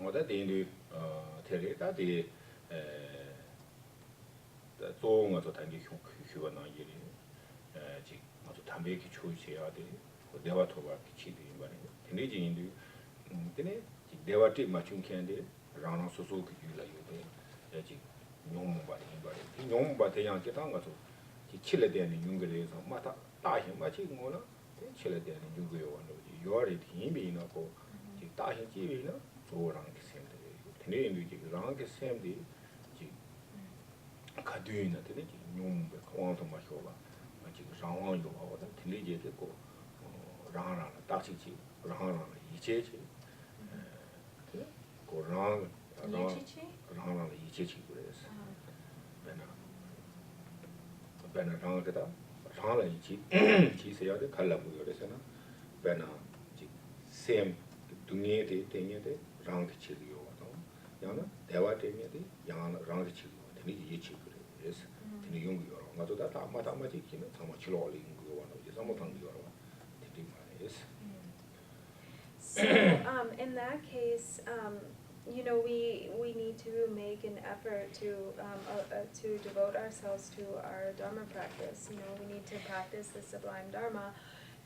that the theory that the zong to tangi hyuwa na yiri ji to tambe ki chu che ya de dewa to ba ki chi de ba ne tene ji indi tene ji dewa ti ma chung khen de rang rang so so ki yu la yu de ji nyong ba de ba de nyong ba de yang ji tang ga to ji chi le de ni yung ge de so ma ta da hin ba chi ngo na chi le de ni yung ge yo wa no ji yo ri tin bi na ko ji da hin ji bi na zo rang ki sem de tene indi ji rang ki sem de 가두이나 되네 용 공항도 마셔봐 지금 상황이 와거든 들리게 되고 라라라 딱지지 라라라 이제지 고랑 라라라 이제지 그래서 배나 배나 라라다 라라라 이지 지세야 돼 갈라고 그래서나 배나 샘 둥이에 되게 랑 치리요 와도 야나 대화 되게 야나 랑 치리요 되게 예치 그래 tini yungu yoro nga to da ma ji ki na sama chilo li yungu yo no je sama tang yoro tini ma yes. So in that case, you know, we need to make an effort to devote ourselves to our Dharma practice. You know, we need to practice the sublime Dharma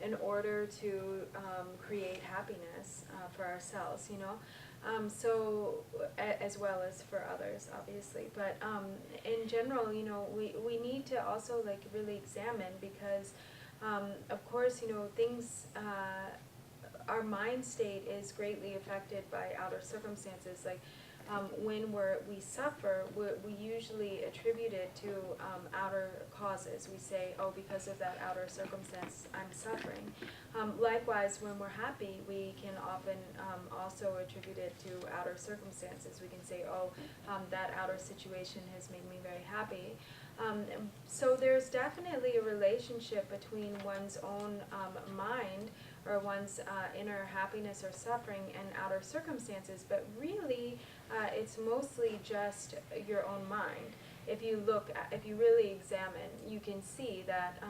in order to create happiness for ourselves. You know. As well as for others, obviously, but in general, you know, we need to also like really examine because, of course, you know, things, our mind state is greatly affected by outer circumstances. Like when we suffer, we usually attribute it to outer causes. We say, oh, because of that outer circumstance, I'm suffering. Likewise, when we're happy, we can often also attribute it to outer circumstances. We can say, oh, that outer situation has made me very happy. So there's definitely a relationship between one's own mind or one's inner happiness or suffering and outer circumstances, but really it's mostly just your own mind. If you really examine, you can see that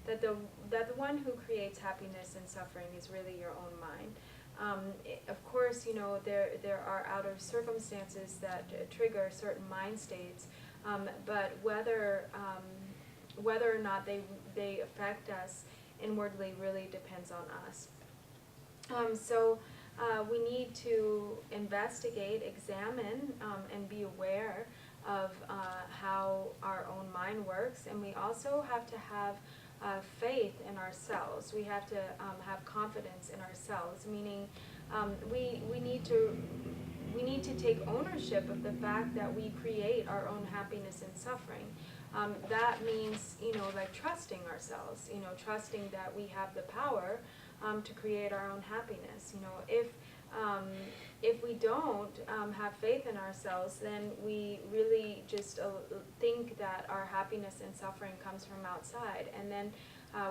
that the one who creates happiness and suffering is really your own mind. Of course, you know, there are outer circumstances that trigger certain mind states, but whether or not they affect us inwardly really depends on us. So we need to investigate, examine, and be aware of how our own mind works, and we also have to have faith in ourselves. We have to have confidence in ourselves, meaning we need to take ownership of the fact that we create our own happiness and suffering. That means, you know, like trusting ourselves, you know, trusting that we have the power to create our own happiness. You know, if we don't have faith in ourselves, then we really just think that our happiness and suffering comes from outside, and then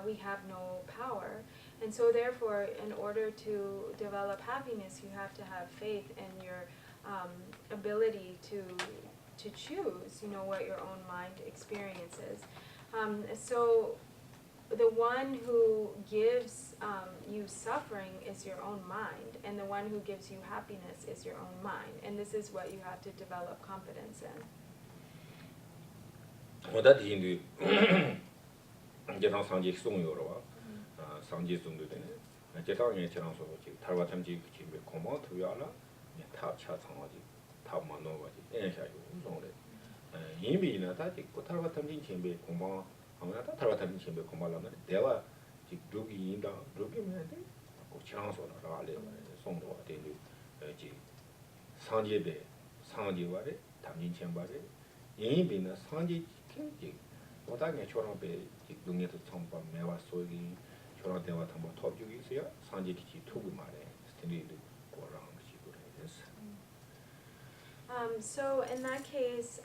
we have no power. And so therefore, in order to develop happiness, you have to have faith in your ability to choose, you know, what your own mind experiences. So the one who gives you suffering is your own mind, and the one who gives you happiness is your own mind. And this is what you have to develop confidence in. that hindu jetan sanje song yoro wa sanje song de ne jetan ye chang so ji tarwa tam ji ji be koma tu ya la ne ta cha chang ji ta ma no wa ji en sha yu song de yin bi na ta ji ko tarwa tam ji chen be koma 아무나 다 tarwa chen be koma la ne dewa ji dugi yin da dugi me de ko chang so la ra le song do de ji sanje be sanje wa de tam ji chen ba de yin bi na sanje ken 오다게 초롱배 직동에도 청바 매와 소기 초롱 대화 한번 톱주기 있어요. 산지기 투구 말에 스탠리드 고랑 식으로 해서. So in that case,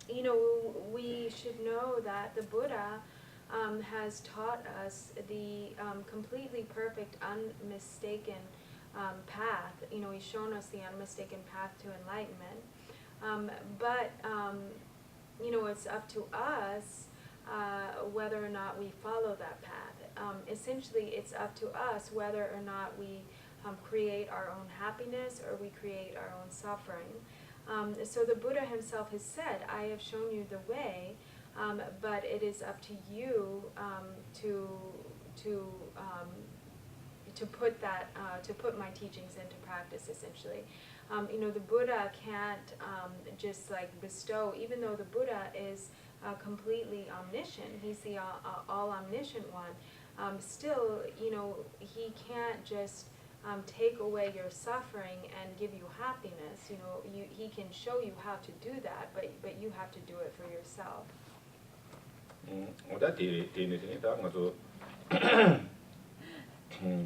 you know, we should know that the Buddha has taught us the completely perfect, unmistaken path. You know, he's shown us the unmistaken path to enlightenment. But you know, it's up to us whether or not we follow that path. Essentially, it's up to us whether or not we create our own happiness or we create our own suffering. So the Buddha himself has said, I have shown you the way, but it is up to you to put my teachings into practice, essentially. The Buddha can't just like bestow, even though the Buddha is completely omniscient, he's the all omniscient one, still, he can't just take away your suffering and give you happiness. He can show you how to do that, but you have to do it for yourself.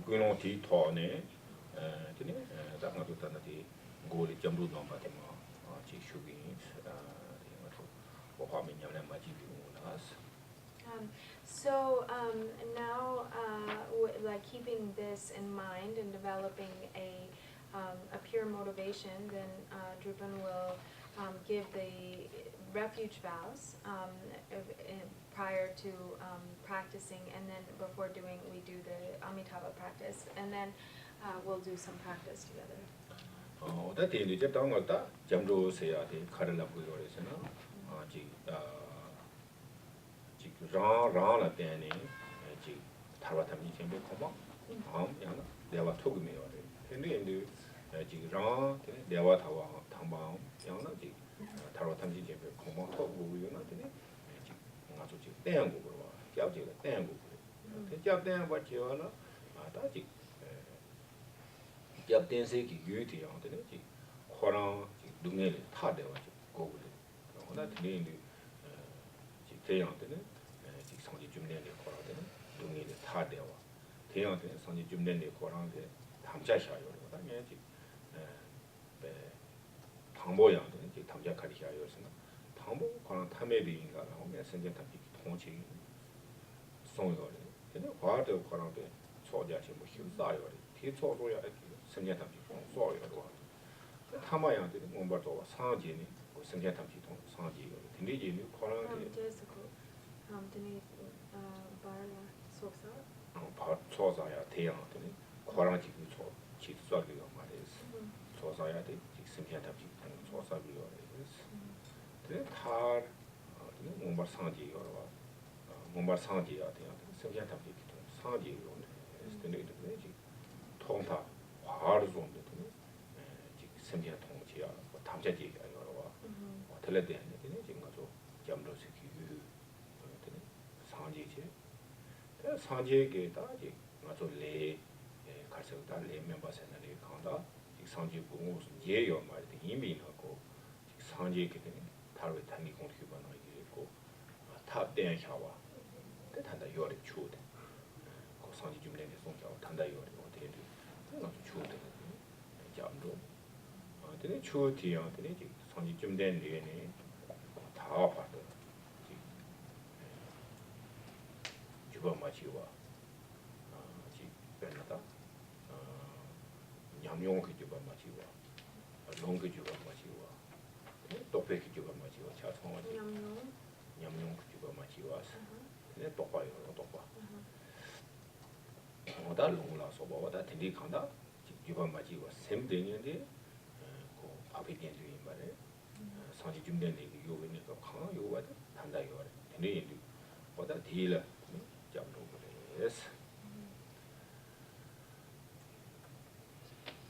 Kuino ti tone, goli jambu nomba tema, chi shugin, So now, like keeping this in mind and developing a pure motivation, then Drupal will give the refuge vows prior to practicing, and then before doing, we do the Amitabha practice, and then we'll do some practice together.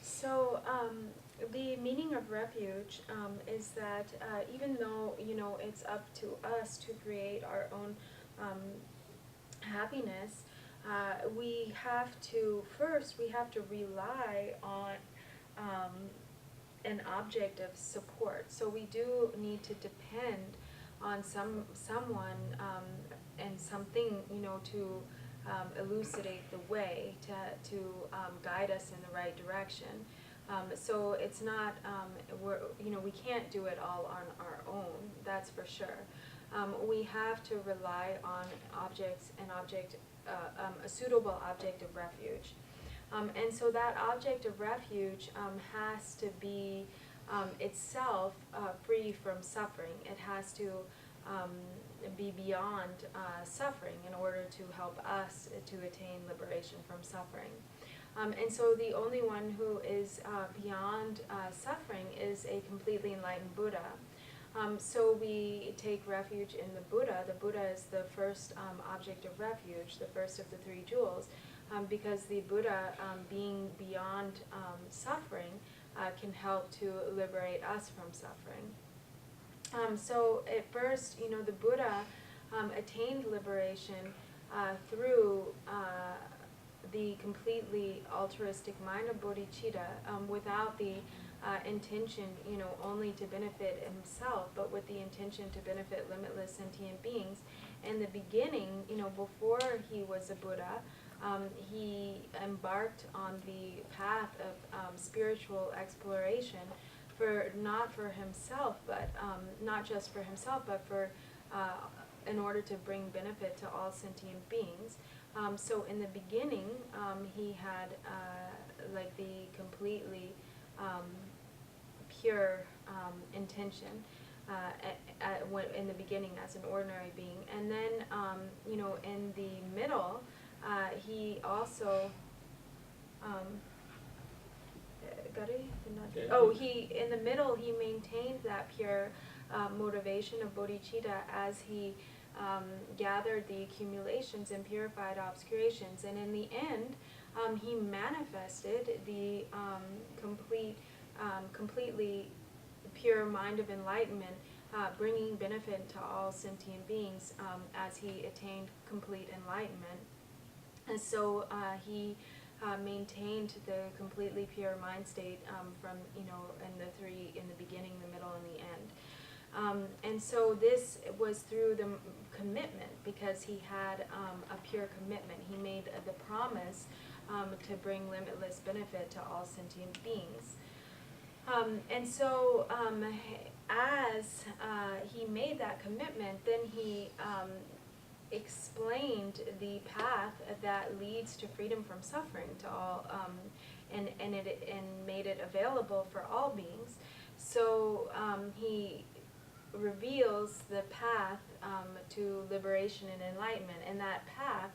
So the meaning of refuge is that even though it's up to us to create our own happiness, we have to rely on an object of support. So we do need to depend on someone and something to elucidate the way, to guide us in the right direction. So it's not we can't do it all on our own. That's for sure. We have to rely on a suitable object of refuge. And so that object of refuge has to be itself free from suffering. It has to be beyond suffering in order to help us to attain liberation from suffering. And so the only one who is beyond suffering is a completely enlightened Buddha. So we take refuge in the Buddha. The Buddha is the first object of refuge, the first of the three jewels, because the Buddha, being beyond suffering, can help to liberate us from suffering. So at first, the Buddha attained liberation through the completely altruistic mind of bodhicitta, without the intention, only to benefit himself, but with the intention to benefit limitless sentient beings. In the beginning, before he was a Buddha, he embarked on the path of spiritual exploration, not for himself, but not just for himself, but for in order to bring benefit to all sentient beings. So in the beginning, he had like the completely pure intention in the beginning as an ordinary being, and then in the middle, he also in the middle he maintained that pure motivation of bodhicitta as he gathered the accumulations and purified obscurations, and in the end, he manifested the completely pure mind of enlightenment, bringing benefit to all sentient beings as he attained complete enlightenment. And so he maintained the completely pure mind state from in the beginning, the middle, and the end. And so this was through the commitment, because he had a pure commitment. He made the promise to bring limitless benefit to all sentient beings. And so as he made that commitment, then he explained the path that leads to freedom from suffering to all, and made it available for all beings. So he reveals the path to liberation and enlightenment, and that path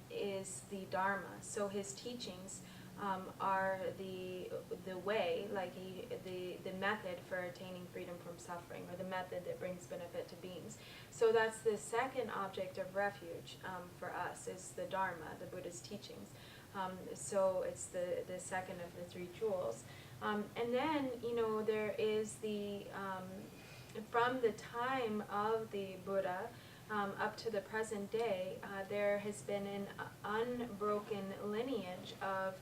is the Dharma. So his teachings are the way, like the method for attaining freedom from suffering, or the method that brings benefit to beings. So that's the second object of refuge for us, is the Dharma, the Buddha's teachings. So it's the second of the three jewels. And then, there is the, from the time of the Buddha up to the present day, there has been an unbroken lineage of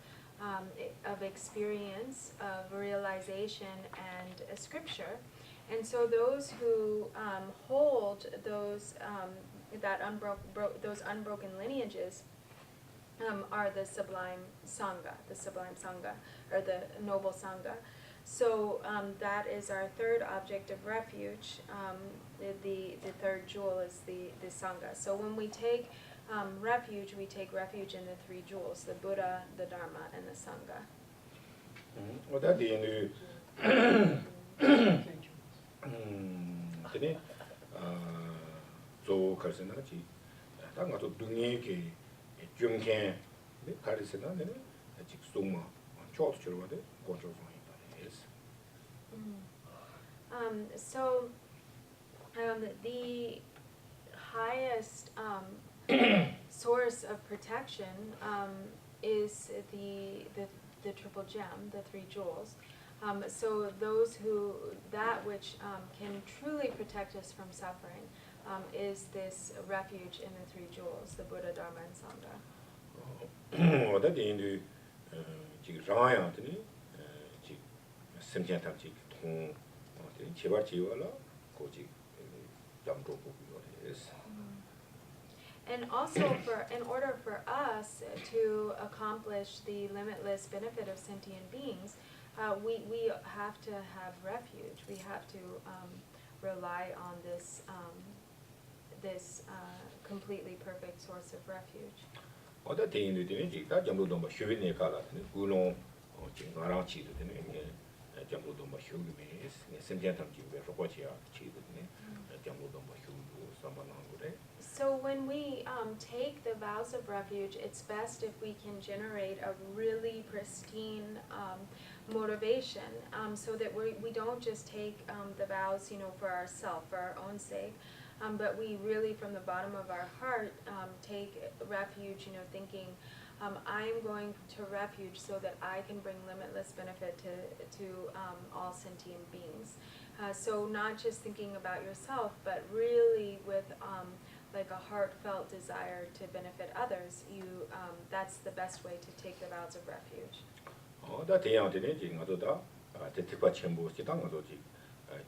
experience, of realization, and scripture. And so those who hold those those unbroken lineages are the sublime sangha, or the noble sangha. So that is our third object of refuge. The third jewel is the sangha. So when we take refuge, we take refuge in the three jewels: the Buddha, the Dharma, and the sangha. So the highest source of protection is the triple gem, the three jewels. So that which can truly protect us from suffering is this refuge in the three jewels, the Buddha, Dharma, and Sangha. And also, in order for us to accomplish the limitless benefit of sentient beings, we have to have refuge. We have to rely on this completely perfect source of refuge. So when we take the vows of refuge, it's best if we can generate a really pristine motivation, so that we don't just take the vows, for ourselves, for our own sake, but we really, from the bottom of our heart, take refuge, thinking, I'm going to refuge so that I can bring limitless benefit to all sentient beings. So not just thinking about yourself, but really with like a heartfelt desire to benefit others. That's the best way to take the vows of refuge. 다 대양한테는 지금 가서다 대특과 첨부 지당 가서 지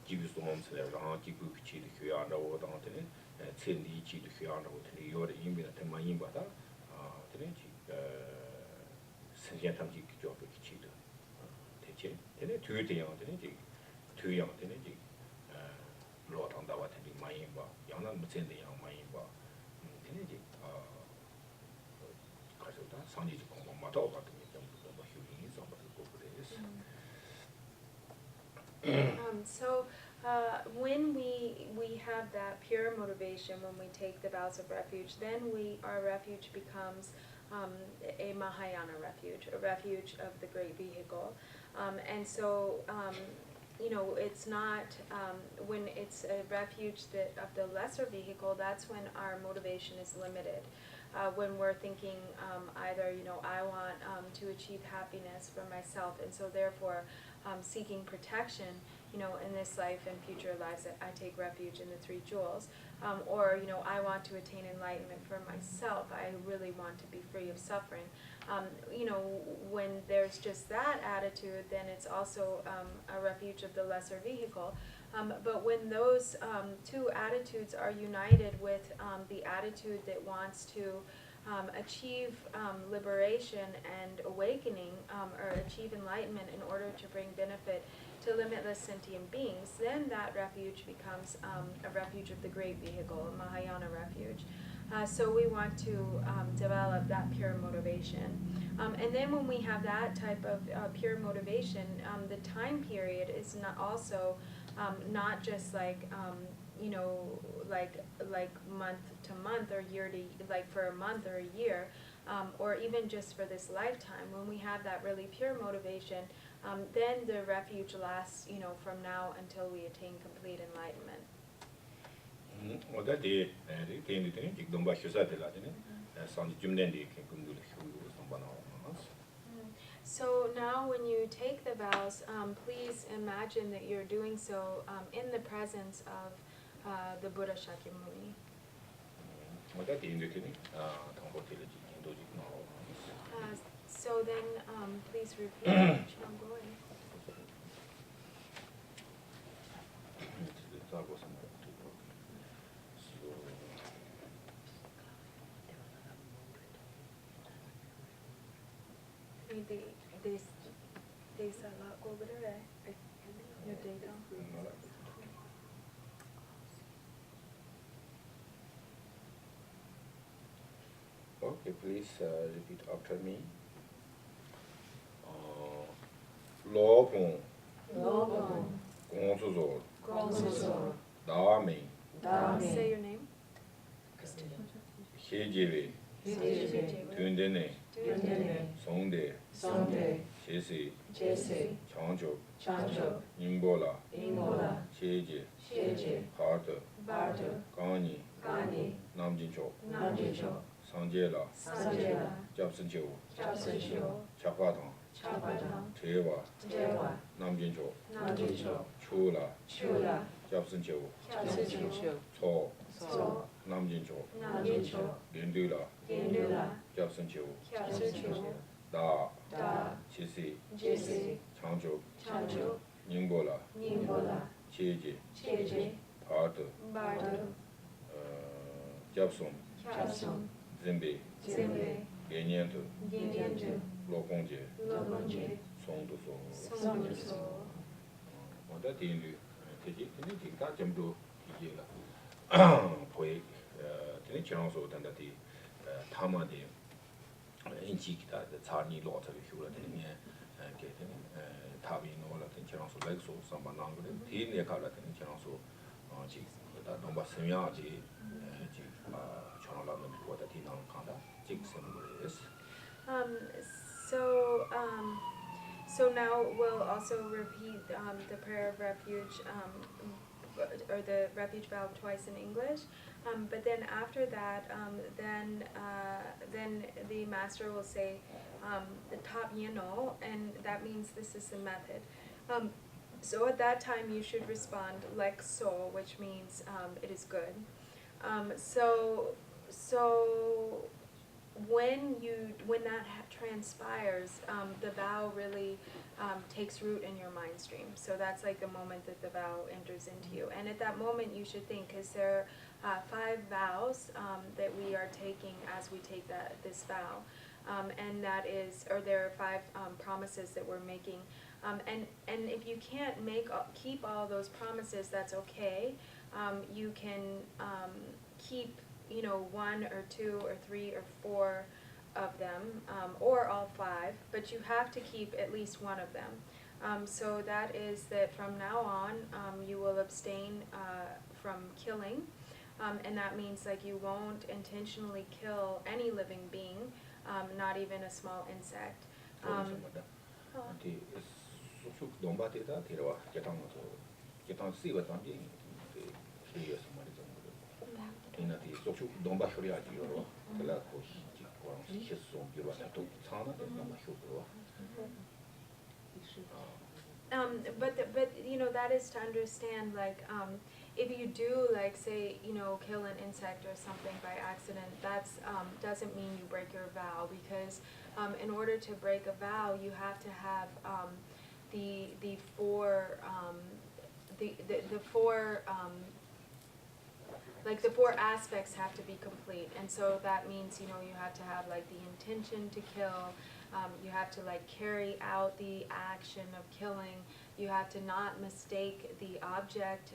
기부 소음스레 랑 기부 기치를 교양하고 당한테는 천리 지도 교양하고 되는 요래 임비나 대만인 바다 되는 지 선전 탐지 기초하고 기치도 대체 되는 두 대양한테는 지 두양한테는 지 로당다와 되는 많이 봐 양난 무슨 대양 많이 봐 되는 지 가서다 상지지 공부 마다 같은 So when we have that pure motivation, when we take the vows of refuge, then our refuge becomes a Mahayana refuge, a refuge of the great vehicle. And so, it's not, when it's a refuge of the lesser vehicle, that's when our motivation is limited. When we're thinking either, I want to achieve happiness for myself, and so therefore seeking protection, in this life and future lives, I take refuge in the three jewels. Or, I want to attain enlightenment for myself. I really want to be free of suffering. When there's just that attitude, then it's also a refuge of the lesser vehicle. But when those two attitudes are united with the attitude that wants to achieve liberation and awakening, or achieve enlightenment in order to bring benefit to limitless sentient beings, then that refuge becomes a refuge of the great vehicle, a Mahayana refuge. So we want to develop that pure motivation. And then when we have that type of pure motivation, the time period is not also not just like like month to month or year to, like for a month or a year, or even just for this lifetime. When we have that really pure motivation, then the refuge lasts, from now until we attain complete enlightenment. So now when you take the vows, please imagine that you're doing so in the presence of the Buddha Shakyamuni. So then please repeat Changoi. Okay, please repeat after me. Lo Pong, Gong Su Da Ming, Say your name. He Jiwi, Tun Dene, Song De, Jesse, Changjo, Nimbola, Sheje, Parto, Gani, Namjincho, Sanjela, Japsencho, Chapatang, Tewa, Namjincho, Chula, Japsencho, Cho, Namjincho, Lindula, Japsencho, Da, Chisi, Changjo, Nimbola, Cheje, Parto, Japsum, Zimbe, Genyento, Lokongje, Songdu So. Oda Tindu, Teji, Tinta Jamdu, Hijela, Poe, Tinichangso, Tandati, Tamade, Inchikita, the Tarni Lot of Hula, getting Tabi, Nola, Tinchangso, Lexo, Sambanang, Tin Yakala, Tinchangso, Nomba Semyaji, 상라는 보다 디나는 간다. 직선물이스. Um, so, so now we'll also repeat the prayer of refuge, or the refuge vow twice in English. But then after that, then the master will say the top yeno, and that means this is the method. So at that time you should respond like so, which means it is good. So when that transpires, the vow really takes root in your mind stream. So that's like the moment that the vow enters into you. And at that moment you should think, is there 5 vows that we are taking as we take this vow? And that is, or there are 5 promises that we're making. And if you can't keep all those promises, that's okay. You can keep 1 or 2 or 3 or 4 of them, or all 5, but you have to keep at least one of them. So that is that from now on, you will abstain from killing, and that means like you won't intentionally kill any living being, not even a small insect. 디 쑥쑥 넘바데다 데려와 개탕어서 개탕 씨가 담비 그리어서 말이죠. 이나디 쑥쑥 넘바 효리하지 요로 들라 고시 지고 시소 비로서 또 차나데 넘바 효로. But that is to understand, like, if you do, like, say, kill an insect or something by accident, that's doesn't mean you break your vow, because in order to break a vow, you have to have the four aspects have to be complete, and so that means you have to have like the intention to kill. You have to like carry out the action of killing. You have to not mistake the object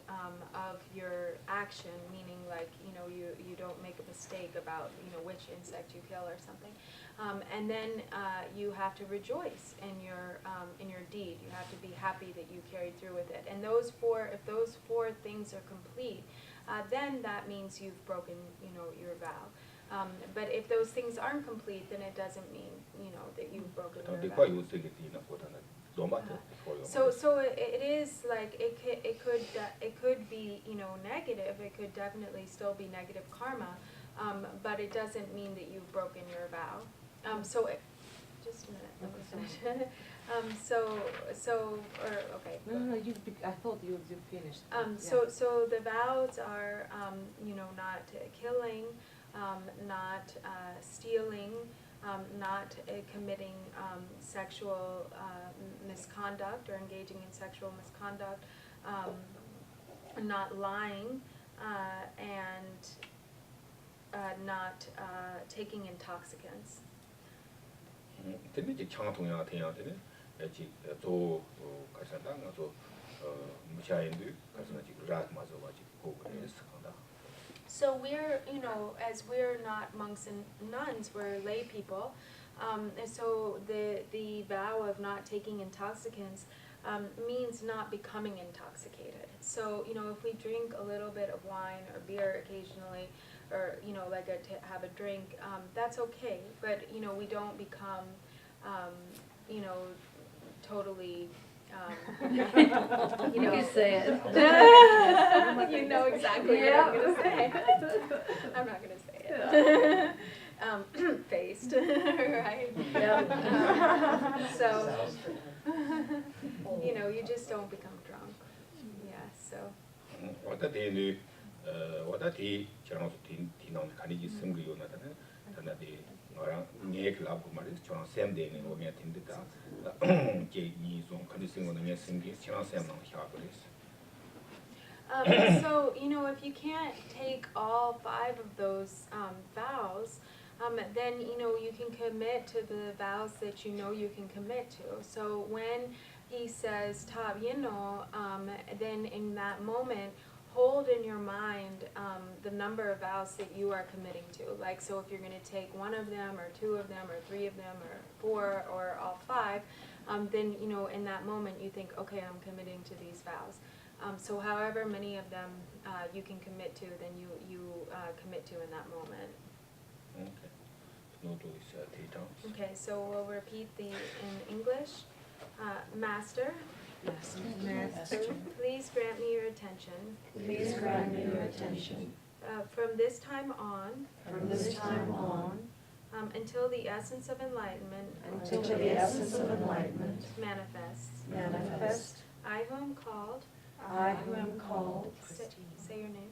of your action, meaning like you don't make a mistake about which insect you kill or something. And then you have to rejoice in your deed. You have to be happy that you carried through with it. And if those four things are complete, then that means you've broken your vow. But if those things aren't complete, then it doesn't mean that you've broken your vow. So it is like it could be negative. It could definitely still be negative karma, but it doesn't mean that you've broken your vow. Just a minute, let me finish. Okay. No, I thought you finished. So the vows are, not killing, not stealing, not committing sexual misconduct or engaging in sexual misconduct, not lying, and not taking intoxicants. So we're, as we're not monks and nuns, we're lay people. And so the vow of not taking intoxicants means not becoming intoxicated. So, if we drink a little bit of wine or beer occasionally, or, have a drink, that's okay. But, we don't become, totally, You can say it. You know exactly what I'm going to say. I'm not going to say it. Faced, right? So, you just don't become drunk. Yeah, so. So, if you can't take all 5 of those vows, then, you can commit to the vows that you can commit to. So when he says ta then in that moment, hold in your mind the number of vows that you are committing to. Like, so if you're going to take 1 of them, or 2 of them, or 3 of them, or 4, or all 5, then, in that moment you think, okay, I'm committing to these vows. So however many of them you can commit to, then you commit to in that moment. Okay. No do is 3 times. Okay, so we'll repeat in English. Master, Master, please grant me your attention. Please grant me your attention. From this time on, From this time on, until the essence of enlightenment until the essence of enlightenment manifests. manifest, I who am called, I who am called, say your name.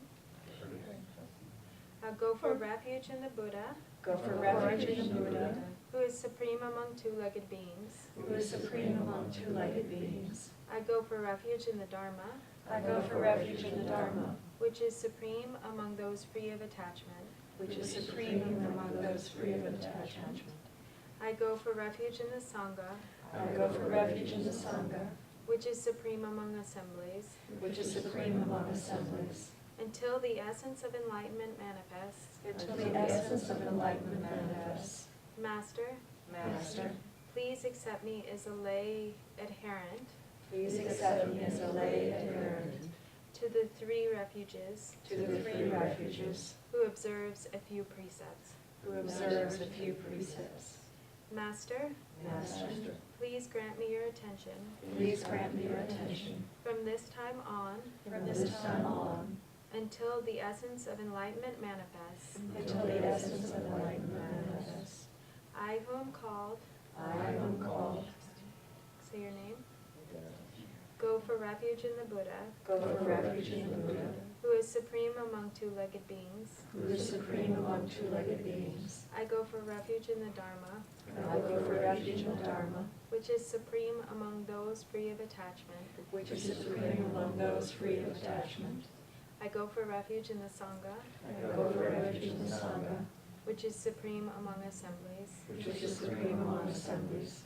Go for refuge in the Buddha, go for refuge in the Buddha, who is supreme among two-legged beings. who is supreme among two-legged beings. I go for refuge in the Dharma, I go for refuge in the Dharma, which is supreme among those free of attachment. which is supreme among those free of attachment. I go for refuge in the Sangha, I go for refuge in the Sangha, which is supreme among assemblies, which is supreme among assemblies, until the essence of enlightenment manifests. until the essence of enlightenment manifests. Master, Master, please accept me as a lay adherent please accept me as a lay adherent to the 3 refuges, to the 3 refuges, who observes a few precepts. who observes a few precepts. Master, Master, please grant me your attention. please grant me your attention. From this time on, From this time on, until the essence of enlightenment manifests. until the essence of enlightenment manifests. I who am called, I who am called, say your name. Go for refuge in the Buddha, go for refuge in the Buddha, who is supreme among two-legged beings. who is supreme among two-legged beings. I go for refuge in the Dharma, I go for refuge in the Dharma, which is supreme among those free of attachment. which is supreme among those free of attachment. I go for refuge in the Sangha, I go for refuge in the Sangha, which is supreme among assemblies, which is supreme among assemblies,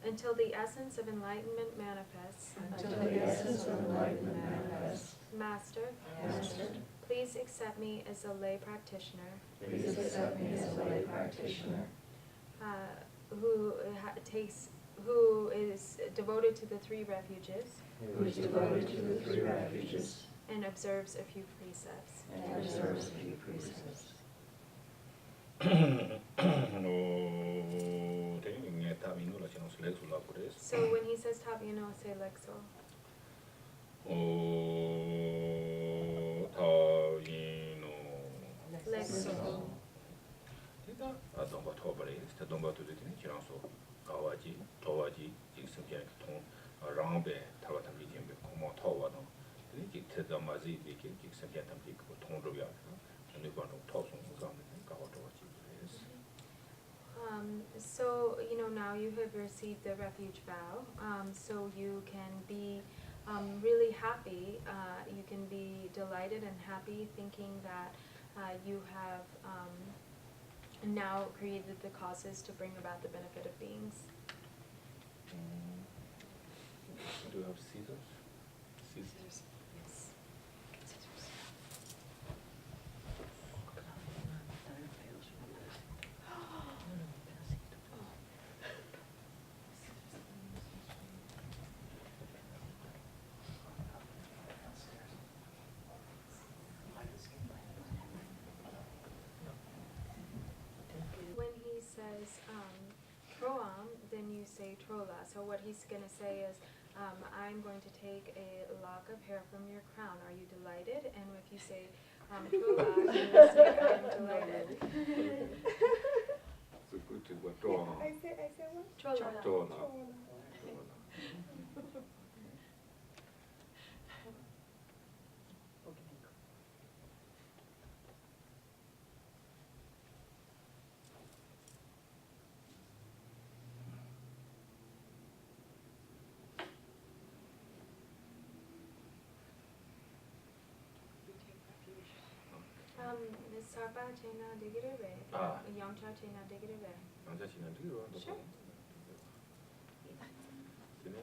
until the essence of enlightenment manifests. until the essence of enlightenment manifests. Master, Master, please accept me as a lay practitioner please accept me as a lay practitioner, who is devoted to the 3 refuges who is devoted to the 3 refuges, and observes a few precepts. and observes a few precepts. So when he says tapino, say lexo. Lexo. So, now you have received the refuge vow, so you can be really happy, you can be delighted and happy thinking that you have now created the causes to bring about the benefit of beings. Do you have scissors? Scissors. Yes. When he says troam, then you say trola. So what he's going to say is, I'm going to take a lock of hair from your crown. Are you delighted? And if you say trola, you're going to say, I'm delighted. So good to what draw. I say what? Trola. Draw. Sarpa chena digirebe. Yamcha chena digirebe. 남자친구는 되게 좋아한다. Sure. 근데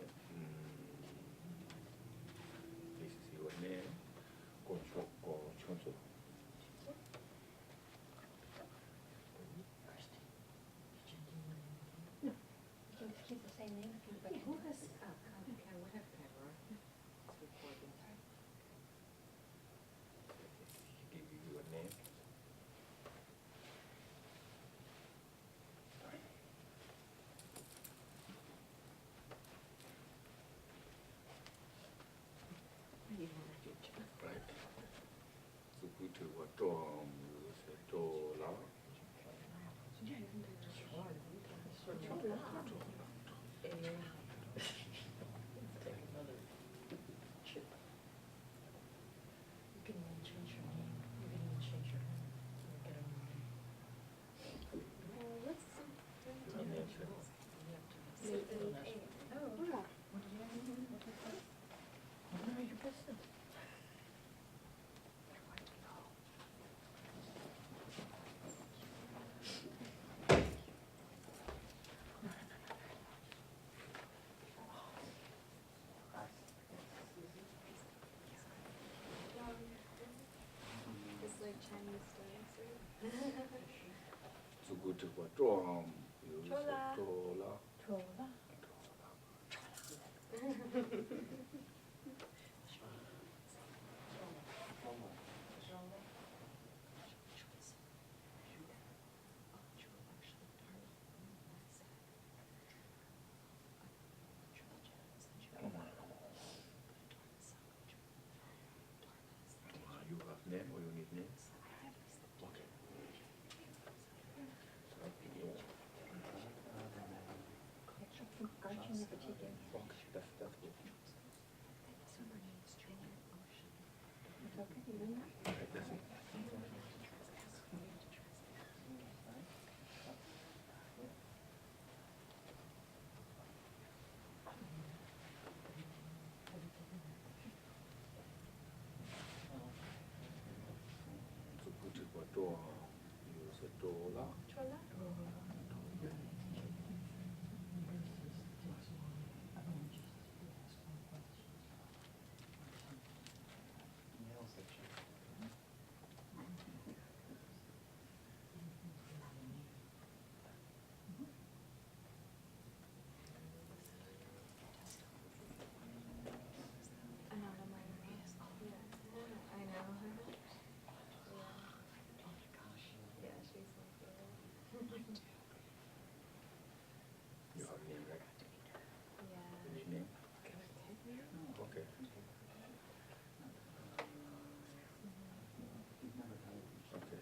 이거네. 고추고 천수. You can keep the same name if you like. Who has, okay, what have camera? It's recording. give you a name. 좀 돌아. You can even change your name. You can even change your name. You get a new name. What's You have to sit on that. oh. What did you have? What was that? None of your business. It's like Chinese dance, right? 这个状有些错多了。错了。You have name or you need name? Okay. Okay, that's good. Okay, that's it.这个状有些多了。 Chola? I know. Yeah, she's my favorite. You have name, right? Yeah. You need name? Okay. Okay.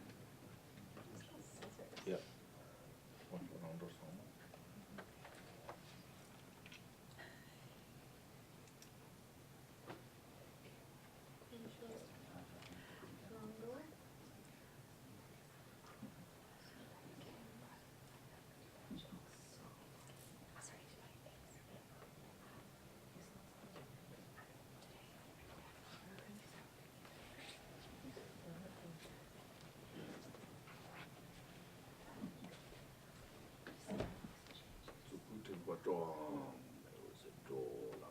Yeah. One round or so. Longer.这个状有些多了。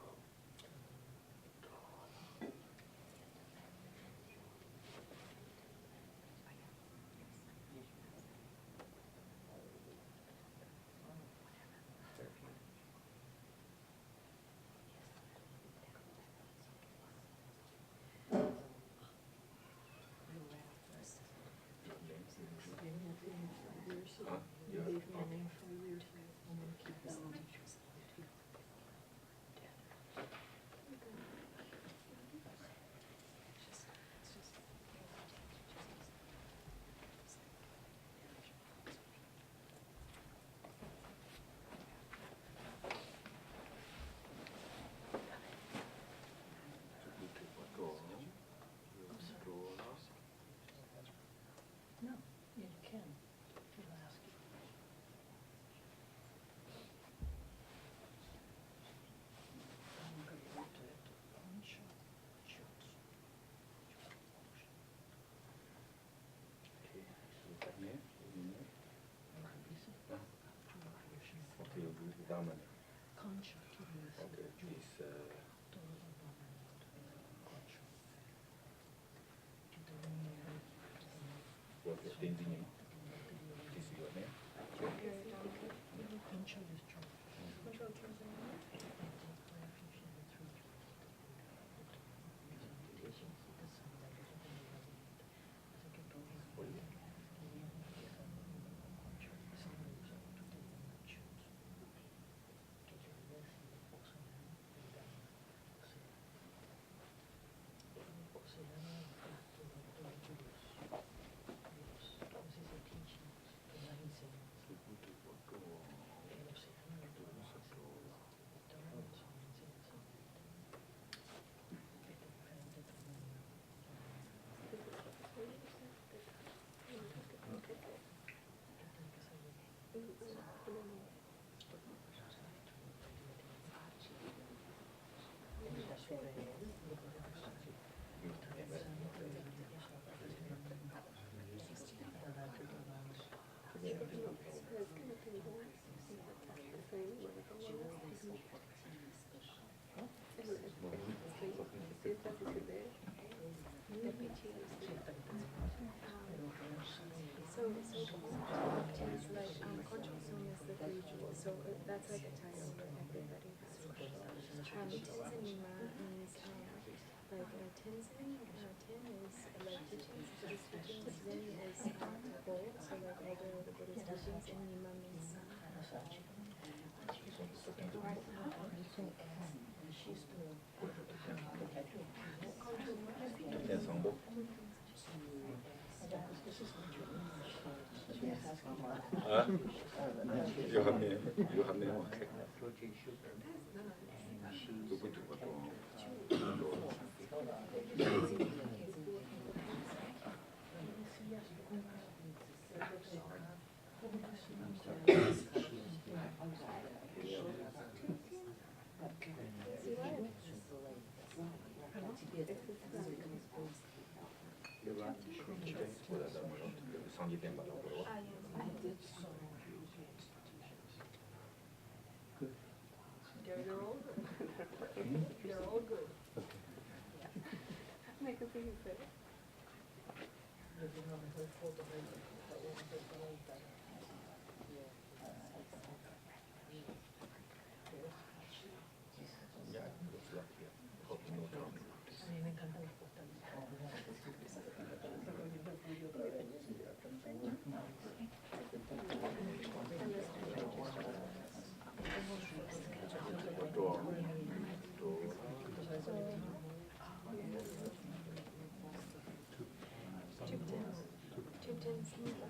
Huh? Yeah. Leave my name for years. I'm gonna keep that one. No, you can. You'll ask it. I'm gonna put it on shorts. Okay, so that name, name. Okay, you do it down. Concha. Okay, this what's your thing name? This is your name? Concha is true. Control kills that's like a title that everybody has. Tenzin Nyima means Tenzin, Ten is like teachings, Buddhist teachings. Zin is to hold, so like all the Buddhist teachings, and Nyima means son. 내 성복. 아? 이거 한 명. 누구 듣고 또. 상지 된 말로 보러. Ah, yes. They're all good. They're all good. Like a thing is Yeah, it looks like here. Hope no trouble. Door. Tupten Nyima.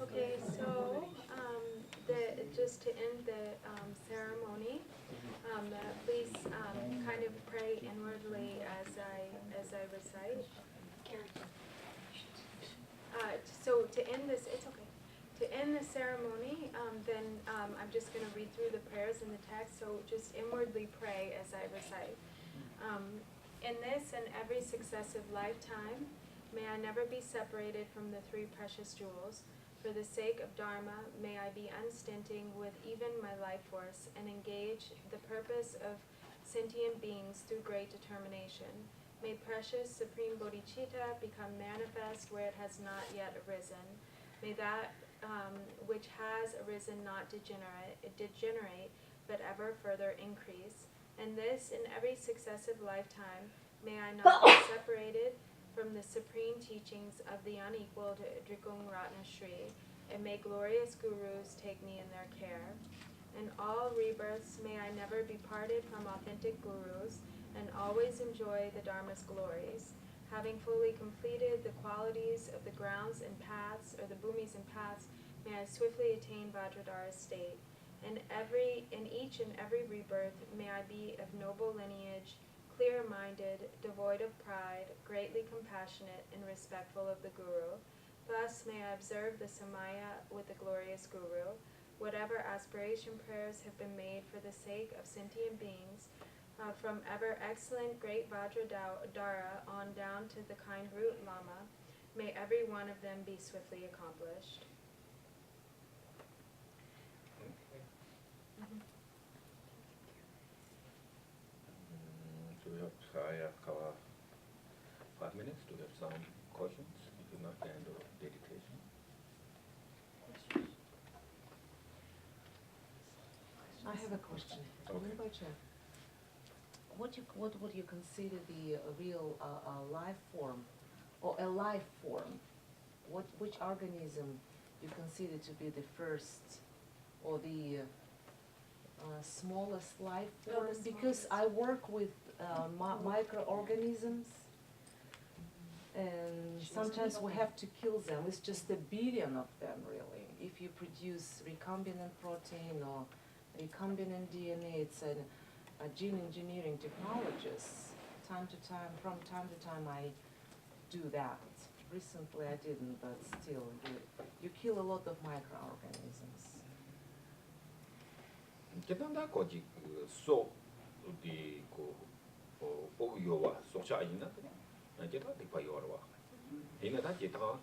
Okay, so just to end the ceremony, please kind of pray inwardly as I recite. So to end this, it's okay. To end the ceremony, then I'm just going to read through the prayers in the text. So just inwardly pray as I recite. In this and every successive lifetime, may I never be separated from the three precious jewels. For the sake of Dharma, may I be unstinting with even my life force and engage the purpose of sentient beings through great determination. May precious Supreme Bodhicitta become manifest where it has not yet arisen. May that which has arisen not degenerate, but ever further increase. And this in every successive lifetime, may I not be separated from the supreme teachings of the unequaled Drikung Ratna Shri, and may glorious gurus take me in their care. In all rebirths, may I never be parted from authentic gurus, and always enjoy the Dharma's glories. Having fully completed the qualities of the grounds and paths, or the bhumis and paths, may I swiftly attain Vajradhara state. In each and every rebirth, may I be of noble lineage, clear-minded, devoid of pride, greatly compassionate, and respectful of the Guru. Thus may I observe the Samaya with the glorious Guru. Whatever aspiration prayers have been made for the sake of sentient beings, from ever excellent great Vajradhara on down to the kind root Lama, may every one of them be swiftly accomplished. So we have cover 5 minutes. Do you have some questions? If not, then do dedication. I have a question. Okay. What would you consider the real life form, or a life form? Which organism you consider to be the first, or the smallest life Oh, the form? Because I work with microorganisms, and sometimes we have to kill them. It's just a billion of them, really. If you produce recombinant protein or recombinant DNA, it's a gene engineering technologist. From time to time, I do that. Recently, I didn't, but still, you kill a lot of microorganisms. Kita ko ji so di ko o yo wa so cha yin na kita di pa yo wa ina da ji ta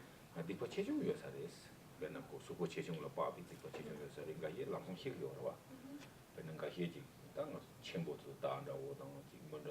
di pa che ju yo sa des ben ko su ko che ju la pa bi di pa che ju yo sa ri ga ye la hong xi yo wa ben ga xie ji dang qian bo zi da da wo dang ji men